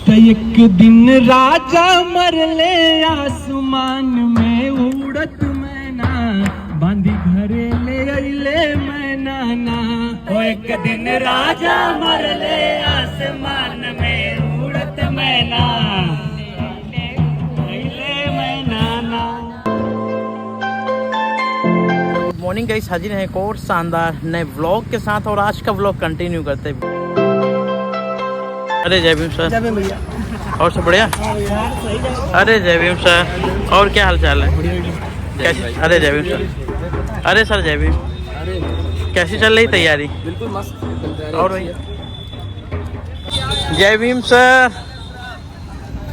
ओ एक दिन राजा मरले आसमान में उड़त मैना अइले मैना ना। मॉर्निंग गाइस, हाजिर है एक और शानदार नए व्लॉग के साथ और आज का व्लॉग कंटिन्यू करते हैं। अरे जय भीम सर। जय भीम भैया। और सब बढ़िया। अरे जय भीम सर। और क्या हाल चाल है? कैसे? अरे जय भीम सर। अरे सर जय भीम। कैसी चल रही तैयारी? बिल्कुल मस्त। और भैया जय भीम सर।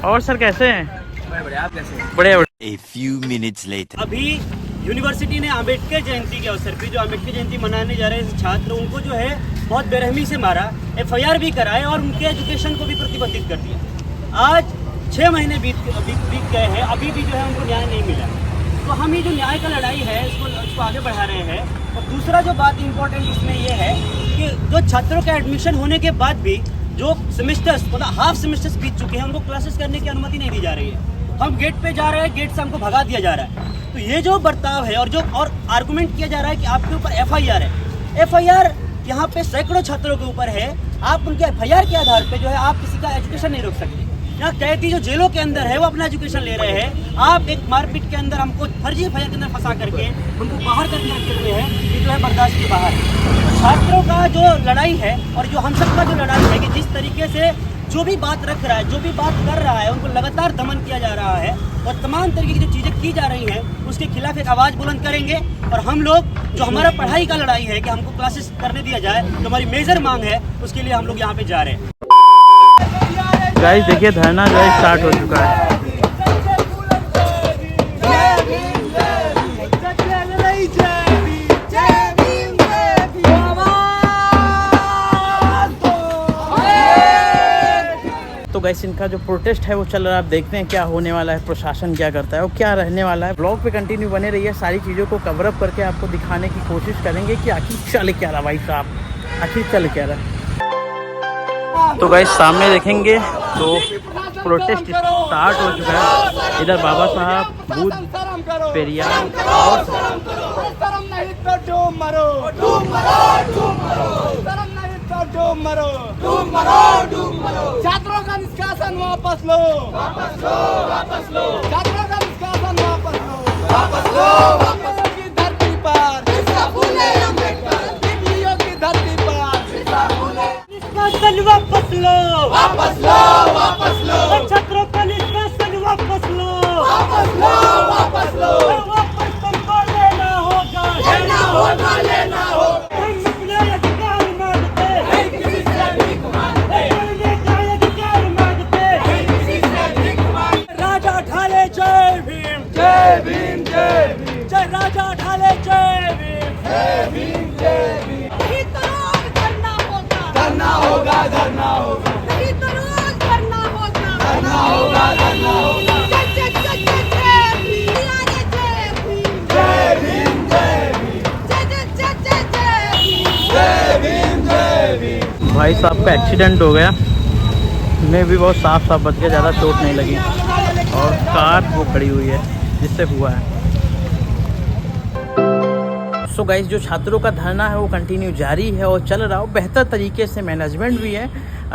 और सर कैसे हैं? बढ़िया, आप कैसे हैं? बढ़िया बढ़िया। A few minutes later. अभी यूनिवर्सिटी ने अम्बेडकर जयंती के अवसर पे जो अम्बेडकर जयंती मनाने जा रहे हैं छात्र, उनको जो है बहुत बेरहमी से मारा, FIR भी कराए और उनके एजुकेशन को भी प्रतिबंधित कर दिया। आज 6 महीने बीत गए हैं, अभी भी जो है उनको न्याय नहीं मिला। तो हम ये जो न्याय का लड़ाई है इसको आगे बढ़ा रहे हैं। और दूसरा जो बात इम्पोर्टेंट इसमें ये है कि जो छात्रों का एडमिशन होने के बाद भी जो सेमेस्टर्स मतलब हाफ सेमेस्टर्स बीत चुके हैं, उनको क्लासेस करने की अनुमति नहीं दी जा रही है। हम गेट पे जा रहे हैं, गेट से हमको भगा दिया जा रहा है। तो ये जो बर्ताव है और आर्गुमेंट किया जा रहा है कि आपके ऊपर FIR है। FIR यहाँ पे सैकड़ों छात्रों के ऊपर है। आप उनके FIR के आधार पे जो है आप किसी का एजुकेशन नहीं रोक सकते। यहाँ कैदी जो जेलों के अंदर है वो अपना एजुकेशन ले रहे हैं। आप एक मारपीट के अंदर हमको फर्जी FIR के अंदर फंसा करके उनको बाहर करके रखे हुए हैं। ये जो है बर्दाश्त के बाहर है। छात्रों का जो लड़ाई है और जो हम सबका जो लड़ाई है कि जिस तरीके से जो भी बात रख रहा है, जो भी बात कर रहा है, उनको लगातार दमन किया जा रहा है और तमाम तरीके की जो चीज़ें की जा रही हैं उसके खिलाफ एक आवाज़ बुलंद करेंगे। और हम लोग जो हमारा पढ़ाई का लड़ाई है कि हमको क्लासेस करने दिया जाए, जो हमारी मेजर मांग है, उसके लिए हम लोग यहाँ पे जा रहे हैं। गाइस देखिए धरना जो है स्टार्ट हो चुका है। तो गाइस इनका जो प्रोटेस्ट है वो चल रहा है। आप देखते हैं क्या होने वाला है, प्रशासन क्या करता है और क्या रहने वाला है। ब्लॉग पे कंटिन्यू बने रहिए, सारी चीज़ों को कवर अप करके आपको दिखाने की कोशिश करेंगे कि आखिर चल क्या रहा भाई साहब, आखिर चल क्या रहा। तो गाइस सामने देखेंगे तो प्रोटेस्ट स्टार्ट हो चुका है। इधर बाबा साहब, बुद्ध, पेरियार और छात्रों का निष्कासन वापस लो, वापस लो, वापस लो। छात्रों का निष्कासन वापस लो, वापस लो, वापस लो। की धरती पर दिल्लियों की धरती पर निष्कासन वापस लो, वापस लो, वापस लो। छात्रों का निष्कासन वापस लो, वापस लो, वापस लो। वापस तुमको लेना होगा, लेना होगा, लेना होगा। राजा ढाले जय भीम, जय भीम, जय भीम। नहीं तो रोज धरना होगा, धरना होगा, धरना होगा। नहीं तो रोज धरना होगा, धरना होगा, धरना होगा। जय जय जय जय जय भीम, जय भीम, जय भीम, जय भीम। जय जय जय जय जय भीम, जय भीम, जय भीम। भाई साहब का एक्सीडेंट हो गया, मैं भी बहुत साफ बच गया, ज़्यादा चोट नहीं लगी और कार वो खड़ी हुई है जिससे हुआ है। सो गाइस जो छात्रों का धरना है वो कंटिन्यू जारी है और चल रहा हो। बेहतर तरीके से मैनेजमेंट भी है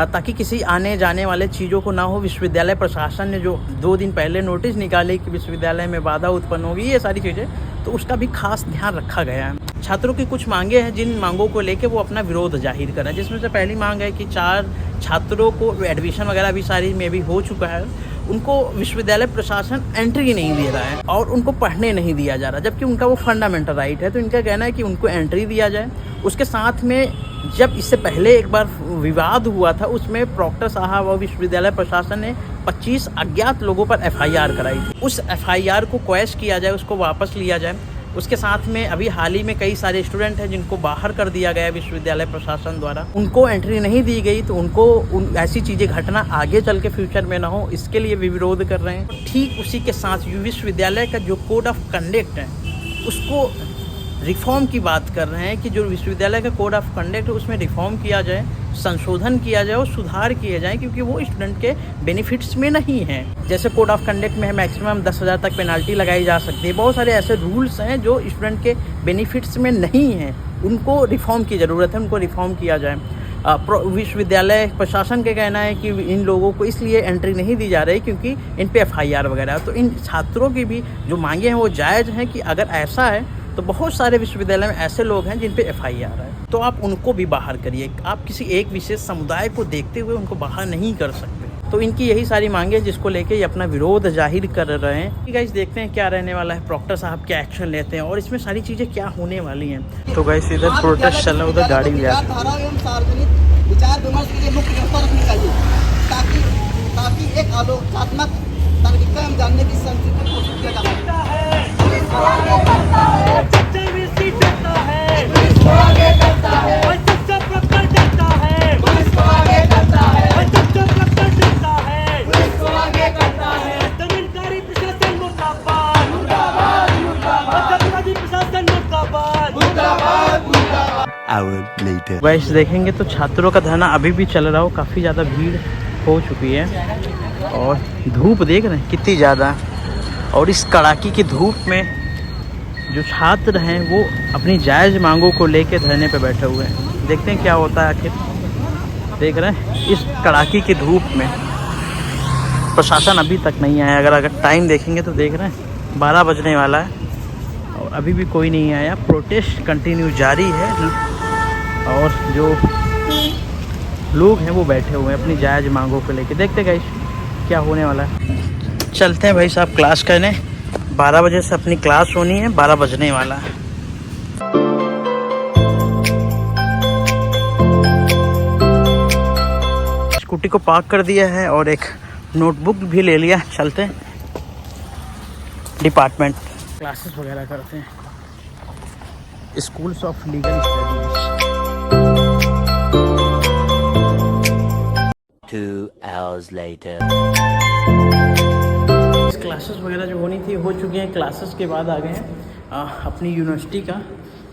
ताकि किसी आने जाने वाले चीज़ों को ना हो। विश्वविद्यालय प्रशासन ने जो 2 दिन पहले नोटिस निकाले कि विश्वविद्यालय में बाधा उत्पन्न होगी, ये सारी चीज़ें, तो उसका भी खास ध्यान रखा गया है। छात्रों की कुछ मांगे हैं जिन मांगों को लेके वो अपना विरोध जाहिर करें, जिसमें से पहली मांग है कि 4 छात्रों को एडमिशन वगैरह भी सारी में भी हो चुका है, उनको विश्वविद्यालय प्रशासन एंट्री नहीं दे रहा है और उनको पढ़ने नहीं दिया जा रहा, जबकि उनका वो फंडामेंटल राइट है। तो इनका कहना है कि उनको एंट्री दिया जाए। उसके साथ में जब इससे पहले एक बार विवाद हुआ था, उसमें प्रॉक्टर साहब और विश्वविद्यालय प्रशासन ने 25 अज्ञात लोगों पर FIR कराई थी। उस FIR को क्वैश किया जाए, उसको वापस लिया जाए। उसके साथ में अभी हाल ही में कई सारे स्टूडेंट हैं जिनको बाहर कर दिया गया विश्वविद्यालय प्रशासन द्वारा, उनको एंट्री नहीं दी गई। तो उनको ऐसी चीज़ें घटना आगे चल के फ्यूचर में ना हो, इसके लिए भी विरोध कर रहे हैं। ठीक उसी के साथ विश्वविद्यालय का जो कोड ऑफ कंडक्ट है उसको रिफॉर्म की बात कर रहे हैं कि जो विश्वविद्यालय का कोड ऑफ कंडक्ट है उसमें रिफॉर्म किया जाए, संशोधन किया जाए और सुधार किए जाए, क्योंकि वो स्टूडेंट के बेनिफिट्स में नहीं है। जैसे कोड ऑफ कंडक्ट में मैक्सिमम 10,000 तक पेनाल्टी लगाई जा सकती है। बहुत सारे ऐसे रूल्स हैं जो स्टूडेंट के बेनिफिट्स में नहीं हैं, उनको रिफॉर्म की ज़रूरत है, उनको रिफॉर्म किया जाए। विश्वविद्यालय प्रशासन का कहना है कि इन लोगों को इसलिए एंट्री नहीं दी जा रही क्योंकि इन पे FIR वगैरह। तो इन छात्रों की भी जो मांगे हैं वो जायज़ हैं कि अगर ऐसा है तो बहुत सारे विश्वविद्यालय में ऐसे लोग हैं जिन पे FIR है, तो आप उनको भी बाहर करिए। आप किसी एक विशेष समुदाय को देखते हुए उनको बाहर नहीं कर सकते। तो इनकी यही सारी मांगे हैं जिसको लेके ये अपना विरोध जाहिर कर रहे हैं। गाइस देखते हैं क्या रहने वाला है, प्रॉक्टर साहब क्या एक्शन लेते हैं और इसमें सारी चीज़ें क्या होने वाली हैं। तो गाइस इधर प्रोटेस्ट चल रहा है, उधर गाड़ी भी आ रही है। सार्वजनिक विचार विमर्श के लिए मुख्य व्यवस्था रखनी चाहिए ताकि एक आलोचनात्मक तार्किकता हम जानने की संस्कृति को किया जा वैस देखेंगे तो छात्रों का धरना अभी भी चल रहा हो, काफ़ी ज़्यादा भीड़ हो चुकी है और धूप देख रहे हैं कितनी ज़्यादा। और इस कड़ाकी की धूप में जो छात्र हैं वो अपनी जायज़ मांगों को लेकर धरने पे बैठे हुए हैं। देखते हैं क्या होता है आखिर। देख रहे हैं इस कड़ाकी की धूप में प्रशासन अभी तक नहीं आया। अगर टाइम देखेंगे तो देख रहे हैं 12 बजने वाला है और अभी भी कोई नहीं आया। प्रोटेस्ट कंटिन्यू जारी है और जो लोग हैं वो बैठे हुए हैं अपनी जायज़ मांगों को लेके। देखते गाइस क्या होने वाला है। चलते हैं भाई साहब क्लास करने। 12 बजे से अपनी क्लास होनी है, 12 बजने वाला है। स्कूटी को पार्क कर दिया है और एक नोटबुक भी ले लिया। चलते हैं डिपार्टमेंट, क्लासेस वगैरह करते हैं। Schools of legal studies. 2 hours later. Classes वगैरह जो होनी थी हो चुकी हैं। क्लासेस के बाद आ गए हैं अपनी यूनिवर्सिटी का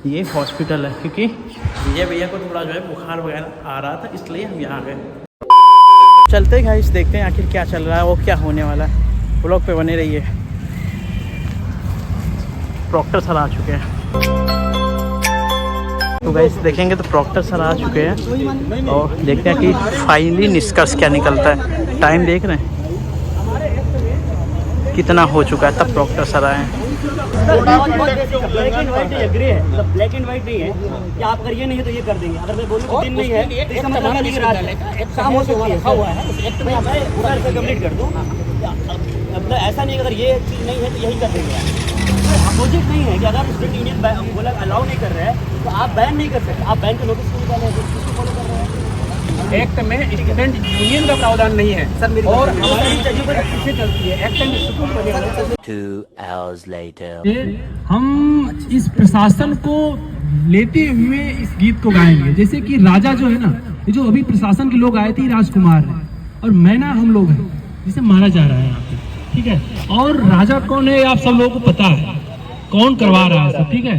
ये हॉस्पिटल है, क्योंकि विजय भैया को थोड़ा जो है बुखार वगैरह आ रहा था, इसलिए हम यहाँ आ गए। चलते हैं गाइस, देखते हैं आखिर क्या चल रहा है और क्या होने वाला है। ब्लॉग पे बने रहिए। प्रॉक्टर सर आ चुके हैं। तो गाइस देखेंगे तो प्रॉक्टर सर आ चुके हैं और देखते हैं कि फाइनली निष्कर्ष क्या निकलता है। टाइम देख रहे हैं कितना हो चुका है तब प्रॉक्टर सर आए हैं। ब्लैक एंड व्हाइट है, ग्रे है, मतलब ब्लैक एंड व्हाइट नहीं है कि आप करिए नहीं है तो ये कर देंगे। अगर मैं बोलूँ कि दिन नहीं है तो इसका मतलब है कि रात है, शाम हो सकती है। मैं पूरा कंप्लीट कर दूँ, मतलब ऐसा नहीं अगर ये चीज़ नहीं है तो यही कर देंगे। अपोजिट नहीं है कि अगर स्टूडेंट यूनियन बोला अलाउ नहीं कर रहा है तो आप बैन नहीं कर सकते। आप बैन के नोटिस को निकालें, किसको फॉलो कर रहे हैं। एक्ट में स्टूडेंट यूनियन का प्रावधान नहीं है सर मेरी और हमारी चीज़ों पर पीछे चलती है। एक्ट में सुप्रीम कोर्ट 2 hours later. हम इस प्रशासन को लेते हुए इस गीत को गाएंगे। जैसे कि राजा जो है ना, ये जो अभी प्रशासन के लोग आए थे राजकुमार है और मैना हम लोग हैं जिसे मारा जा रहा है यहाँ पे, ठीक है। और राजा कौन है आप सब लोगों को पता है, कौन करवा रहा है सब, ठीक है।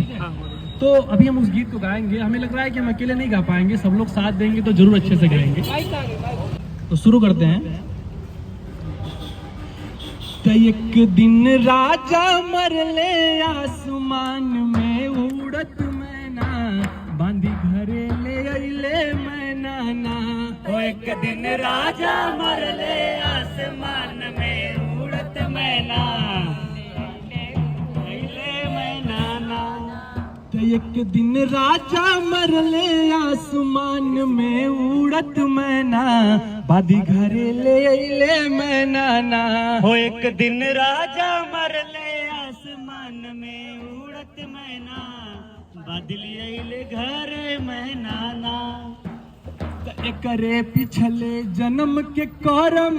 तो अभी हम उस गीत को गाएंगे। हमें लग रहा है कि हम अकेले नहीं गा पाएंगे, सब लोग साथ देंगे तो जरूर अच्छे से गाएंगे। तो शुरू करते हैं। एक दिन राजा मरले आसमान में उड़त मैना, बांधी घरे ले अइले मैना ना। ओ एक दिन राजा मरले आसमान में उड़त मैना, एक दिन राजा मरले आसमान में उड़त मैना, बादी घरे ले अइले मैना ना। हो एक दिन राजा मरले आसमान में उड़त मैना, बादली अइले घरे मैना ना। एकरे पिछले जन्म के करम,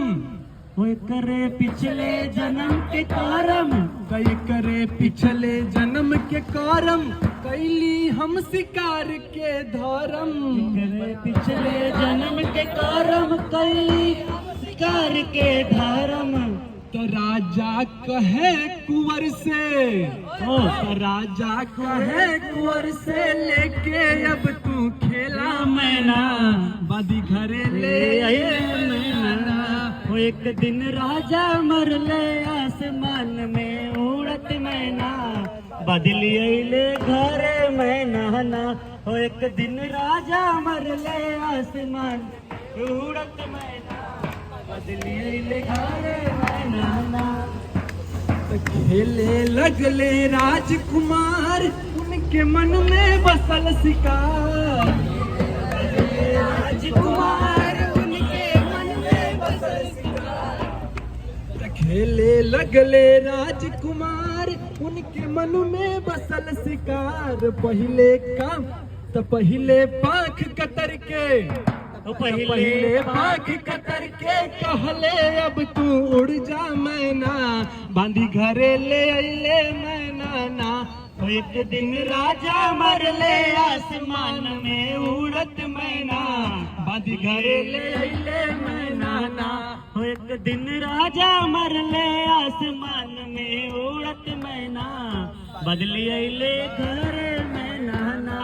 करे पिछले जन्म के करम, कई करे पिछले जन्म के करम, कैली हम शिकार के धर्म। करे पिछले जन्म के करम, कैली शिकार के धर्म। तो राजा कहे कुंवर से, तो राजा कहे कुंवर से लेके अब तू खेला मैना, बादी घरे ले आए मैना। वो एक दिन राजा मर ले आसमान में उड़त मैना, बदली अइले घरे मैना ना। वो एक दिन राजा मर ले आसमान उड़त मैना, बदली अइले घरे मैना ना। खेले लगले राजकुमार, उनके मन में बसल शिकार। राजकुमार उनके मन में बसल शिकार। खेले लगले राजकुमार, उनके मन में बसल शिकार। पहले काम तो पहले पाख कतर के, पहले पाख कतर के कहले अब तू उड़ जा मैना, बांधी घरे ले अइले मैना ना। तो एक दिन राजा मर ले आसमान में उड़त मैना, बांधी घरे ले अइले मैना ना। तो एक दिन राजा मर ले आसमान में उड़त मैना, बदली अइले घरे मैना ना।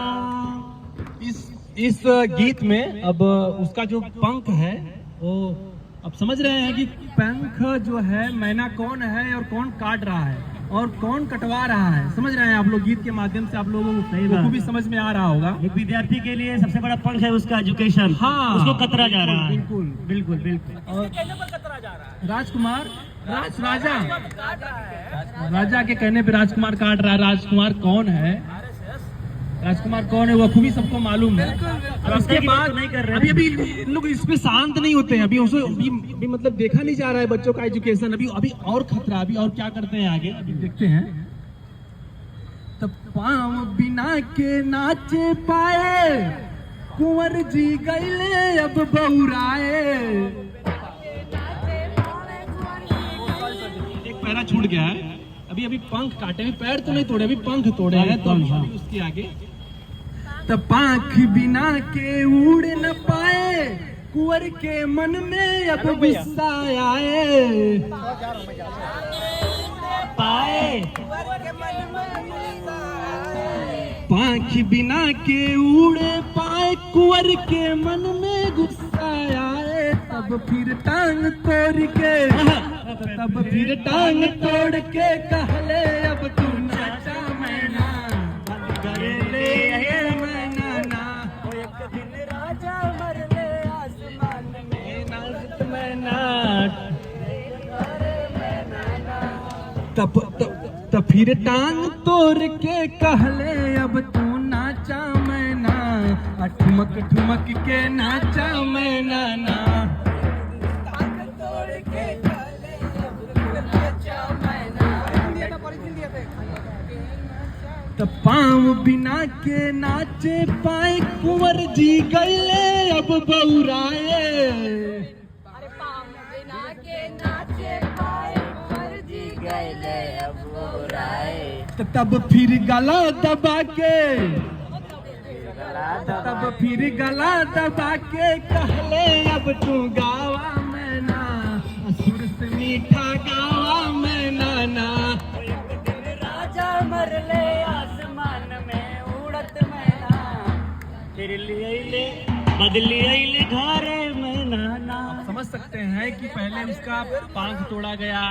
इस गीत में अब उसका जो पंख है वो अब समझ रहे हैं कि पंख जो है मैना कौन है और कौन काट रहा है और कौन कटवा रहा है। समझ रहे हैं आप लोग, गीत के माध्यम से आप लोगों को भी समझ में आ रहा होगा। एक विद्यार्थी के लिए सबसे बड़ा पंख है उसका एजुकेशन। हाँ, उसको कतरा जा रहा है। बिल्कुल बिल्कुल बिल्कुल। और राजकुमार राजा के कहने पे राजकुमार काट रहा है। राजकुमार कौन है, राजकुमार कौन है वो खूबी सबको मालूम है। और उसके बाद नहीं कर रहे अभी इन लोग इस पे शांत नहीं होते हैं। अभी मतलब देखा नहीं जा रहा है बच्चों का एजुकेशन। अभी और खतरा, अभी और क्या करते हैं आगे अभी देखते हैं। तब पाँव बिना के नाचे पाए, कुंवर जी गईले अब बहुराए। एक पैरा छूट गया है। अभी पंख काटे, अभी पैर तो नहीं तोड़े, अभी पंख तोड़े हैं। तो अभी उसके आगे तब पाँख बिना के उड़ न पाए, कुंवर के मन में अब गुस्सा आए। पाँख बिना के उड़े पाए, कुंवर के मन में गुस्सा आए। तब फिर टांग तोड़ के, तब फिर टांग तोड़ के कहले अब तू नाचा मैना, घरे ले आए मैना ना। एक दिन राजा मर ले आसमान में नाचत मैना, तब फिर टांग तोड़ के कहले अब तू नाचा मैना, ठुमक ठुमक के नाचा मैना ना। तब पाँव बिना के नाचे पाए, कुंवर जी गईले अब बहुराए। अरे पाँव बिना के नाचे पाए, कुंवर जी गईले अब बहुराए। तब फिर गला दबा के, तब फिर गला दबा के कहले अब तू गावा मैना, सुर से मीठा गावा मैना ना। राजा मर ले आसमान में उड़त मैना, फिर ले बदली अइले घरे मैना ना। समझ सकते हैं कि पहले उसका पांख तोड़ा गया,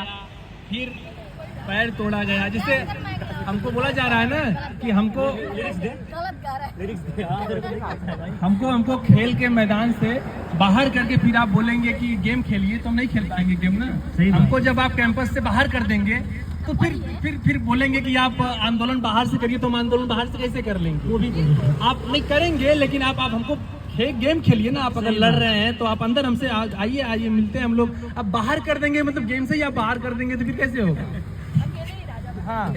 फिर पैर तोड़ा गया। जिससे हमको बोला जा रहा है ना कि हमको हमको खेल के मैदान से बाहर करके फिर आप बोलेंगे कि गेम खेलिए, तो हम नहीं खेल पाएंगे गेम ना। हमको जब आप कैंपस से बाहर कर देंगे तो फिर बोलेंगे कि आप आंदोलन बाहर से करिए, तो हम आंदोलन बाहर से कैसे कर लेंगे? वो भी आप नहीं करेंगे, लेकिन आप हमको गेम खेलिए ना। आप अगर लड़ रहे हैं तो आप अंदर हमसे आइए मिलते हैं हम लोग। अब बाहर कर देंगे, मतलब गेम से ही आप बाहर कर देंगे तो फिर कैसे होगा? हाँ,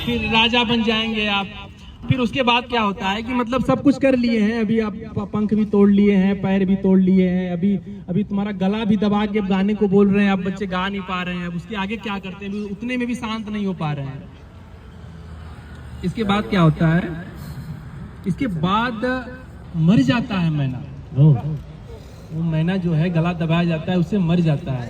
फिर राजा बन जाएंगे आप। फिर उसके बाद क्या होता है कि मतलब सब कुछ कर लिए हैं, अभी आप पंख भी तोड़ लिए हैं, पैर भी तोड़ लिए हैं, अभी तुम्हारा गला भी दबा के गाने को बोल रहे हैं, आप बच्चे गा नहीं पा रहे हैं। अब उसके आगे क्या करते हैं, उतने में भी शांत नहीं हो पा रहे हैं। इसके बाद क्या होता है, इसके बाद मर जाता है मैना। वो मैना जो है गला दबाया जाता है, उससे मर जाता है।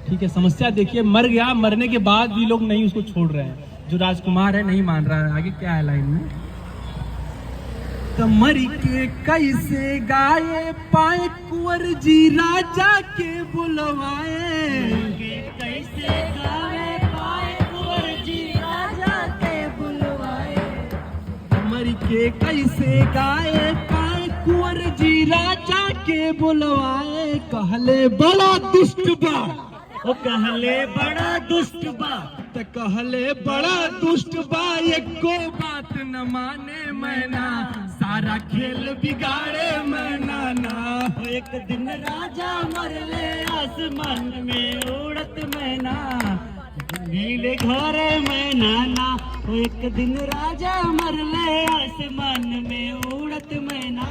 ठीक है, समस्या देखिए, मर गया, मरने के बाद भी लोग नहीं उसको छोड़ रहे हैं। जो राजकुमार है नहीं मान रहा है। आगे क्या है लाइन में, कमर के कैसे गाए पाए कुंवर जी राजा के बुलवाए, कैसे गाए पाए कुंवर जी राजा के बुलवाए, कमर के कैसे गाए पाए कुंवर जी राजा के बुलवाए, कहले बड़ा दुष्ट बा, वो कहले बड़ा दुष्ट बा, त कहले बड़ा दुष्ट बा, एको बात न माने मैना, सारा खेल बिगाड़े मैना ना। एक दिन राजा मरले आसमान में उड़त मैना, नीले घरे मैना ना, एक दिन राजा मरले आसमान में उड़त मैना,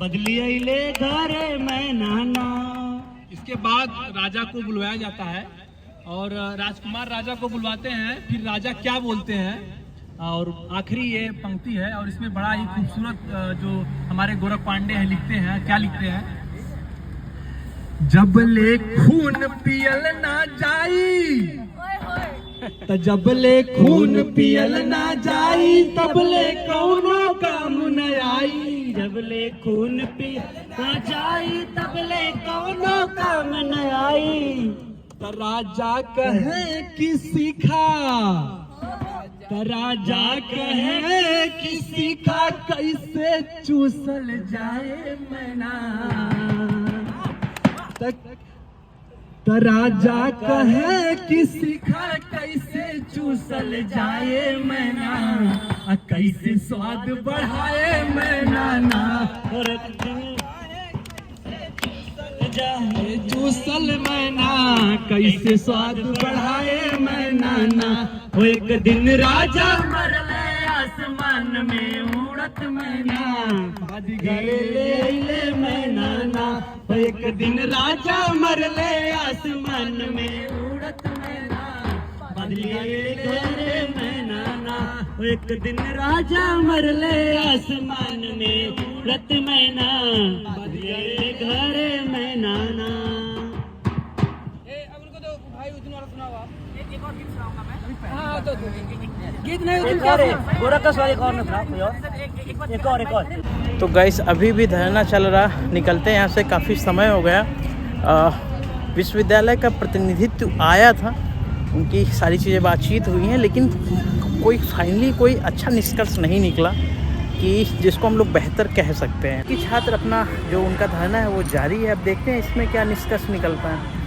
बदली अइले घरे मैना ना। इसके बाद राजा को बुलवाया जाता है और राजकुमार राजा को बुलवाते हैं। फिर राजा क्या बोलते हैं, और आखिरी ये पंक्ति है और इसमें बड़ा ही खूबसूरत जो हमारे गोरख पांडे हैं लिखते हैं, क्या लिखते हैं, जब ले खून पियल ना जाई, त जब ले खून पियल ना जाई, तब ले कौनो काम न आई, जब ले खून पी ना जाई, तब ले कौनो काम न आई, त राजा कहे कि सीखा, त राजा कहे कि सीखा, कैसे चूसल जाए मैना, त राजा कहे कि सीखा, कैसे चूसल जाए मैना, कैसे स्वाद बढ़ाए मैना ना, और जाए चूसल मैना, कैसे स्वाद बढ़ाए मैना ना। वो एक दिन राजा मरले आसमान में उड़त मैना, घरे ले मैना ना, वो एक दिन राजा मरले आसमान में उड़त मैना, बदली घरे मैना ना, वो एक दिन राजा मरले आसमान में उड़त मैना, बदली घरे मैना ना। तो गाइस अभी भी धरना चल रहा, निकलते हैं यहाँ से, काफ़ी समय हो गया। विश्वविद्यालय का प्रतिनिधित्व आया था, उनकी सारी चीज़ें बातचीत हुई हैं, लेकिन कोई फाइनली कोई अच्छा निष्कर्ष नहीं निकला कि जिसको हम लोग बेहतर कह सकते हैं कि छात्र अपना जो उनका धरना है वो जारी है। अब देखते हैं इसमें क्या निष्कर्ष निकलता है।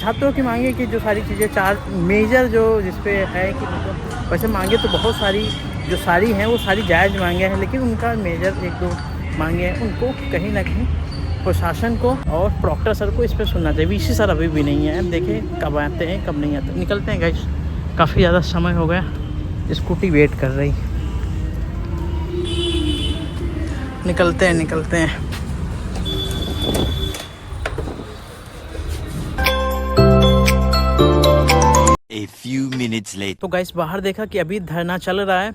छात्रों की मांगे कि जो सारी चीज़ें चार मेजर जो जिस पे है कि मतलब वैसे मांगे तो बहुत सारी जो सारी हैं वो सारी जायज़ मांगे हैं, लेकिन उनका मेजर एक दो मांगे हैं, उनको कहीं ना कहीं प्रशासन को और प्रॉक्टर सर को इस पर सुनना चाहिए। वीसी सर अभी भी नहीं है, देखें कब आते हैं कब नहीं आते। निकलते हैं गाइस, काफ़ी ज़्यादा समय हो गया, स्कूटी वेट कर रही। निकलते हैं। A few minutes later. तो गाइस बाहर देखा कि अभी धरना चल रहा है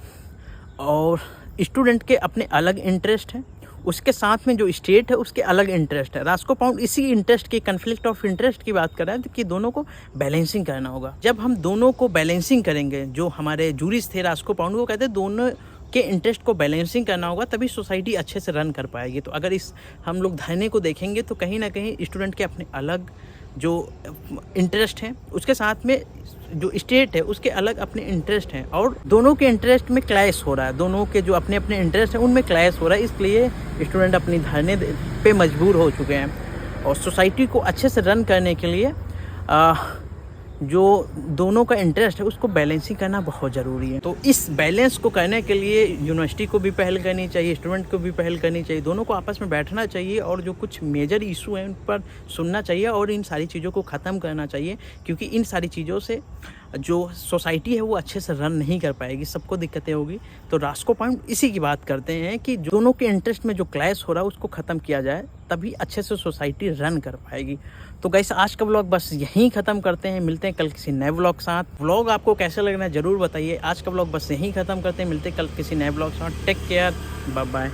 और स्टूडेंट के अपने अलग इंटरेस्ट हैं, उसके साथ में जो स्टेट है उसके अलग इंटरेस्ट है। रास्को पाउंड इसी इंटरेस्ट के कन्फ्लिक्ट ऑफ इंटरेस्ट की बात कर रहा है कि दोनों को बैलेंसिंग करना होगा। जब हम दोनों को बैलेंसिंग करेंगे, जो हमारे जूरिस्ट थे रास्को पाउंड वो कहते हैं दोनों के इंटरेस्ट को बैलेंसिंग करना होगा, तभी सोसाइटी अच्छे से रन कर पाएगी। तो अगर इस हम लोग धरने को देखेंगे तो कहीं ना कहीं स्टूडेंट के अपने अलग जो इंटरेस्ट हैं, उसके साथ में जो स्टेट है उसके अलग अपने इंटरेस्ट हैं, और दोनों के इंटरेस्ट में क्लैश हो रहा है। दोनों के जो अपने अपने इंटरेस्ट हैं उनमें क्लैश हो रहा है, इसलिए स्टूडेंट अपनी धरने पे मजबूर हो चुके हैं। और सोसाइटी को अच्छे से रन करने के लिए जो दोनों का इंटरेस्ट है उसको बैलेंसिंग करना बहुत ज़रूरी है। तो इस बैलेंस को करने के लिए यूनिवर्सिटी को भी पहल करनी चाहिए, स्टूडेंट को भी पहल करनी चाहिए, दोनों को आपस में बैठना चाहिए और जो कुछ मेजर इशू हैं उन पर सुनना चाहिए और इन सारी चीज़ों को ख़त्म करना चाहिए, क्योंकि इन सारी चीज़ों से जो सोसाइटी है वो अच्छे से रन नहीं कर पाएगी, सबको दिक्कतें होगी। तो रास्को पाउंड इसी की बात करते हैं कि दोनों के इंटरेस्ट में जो क्लैश हो रहा है उसको ख़त्म किया जाए, तभी अच्छे से सोसाइटी रन कर पाएगी। तो गाइस आज का व्लॉग बस यहीं ख़त्म करते हैं, मिलते हैं कल किसी नए व्लॉग के साथ। व्लॉग आपको कैसे लग रहा है ज़रूर बताइए। आज का व्लॉग बस यहीं ख़त्म करते हैं, मिलते हैं कल किसी नए व्लॉग के साथ। Take care, bye bye.